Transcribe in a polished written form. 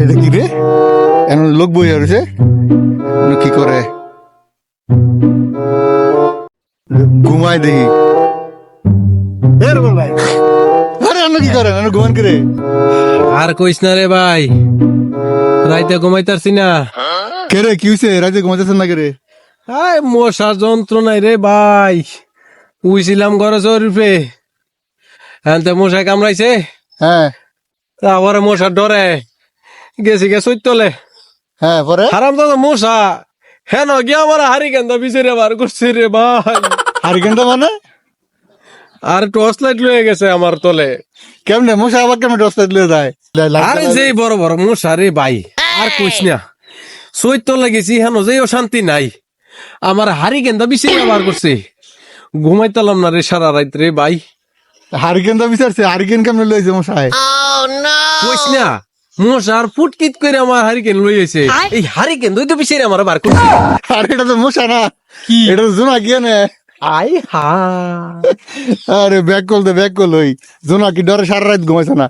এটা কি রে? এমন লোক বই রয়েছে, কি করে? ঘুমায় দেখি। আরে অন্য কি করে? ঘুমান করে। আর কইস না রে ভাই, রাইতে ঘুমাইতারছি না। কে রে, কি হয়েছে? রাতে ঘুমাইতেছেন না কে রে? আয় মশার যন্ত্রণাই রে ভাই, উইছিলাম ঘরে চরিফে, হ্যাঁ মশায় কামড়াইছে। হ্যাঁ তারপরে মশার ডরে গেছি গে চৈতলে। হ্যাঁ, পরে হারাম দাদা মশা হেন গিয়ে আমার হারি কেন্দা বিচারে বার করছে রে ভাই। হারিকেনটা মানে আর টর্চ লাইট লয়ে গেছে আমার তলে। কেমনে মশা আবার কেমনে ডস্তা দিলে যায়? আরে যে বড় বড় মশা রে ভাই, আর কইস না। চৈতলে গেছি হেন যে শান্তি নাই, আমার হারি কেন্দা বিচারে বার করছে। ঘুমাইতালাম না রে সারা রাত রে ভাই। হারিকেনটা বিচারছে, হারিকেন কেমনে লইছে মশায়? কইস না, মশার ফুটকিট করে আমার হারিকেন লইছে। এই হারিকেন দুই তো বিচারে আমার বার করছে। আর এটা তো মশা না, কি? এটা তো জোনা গিয়ে নে। আই হা আরে ব্যাক কল ওই জোনা কি ডরে সারা রাত ঘুমাইছে না।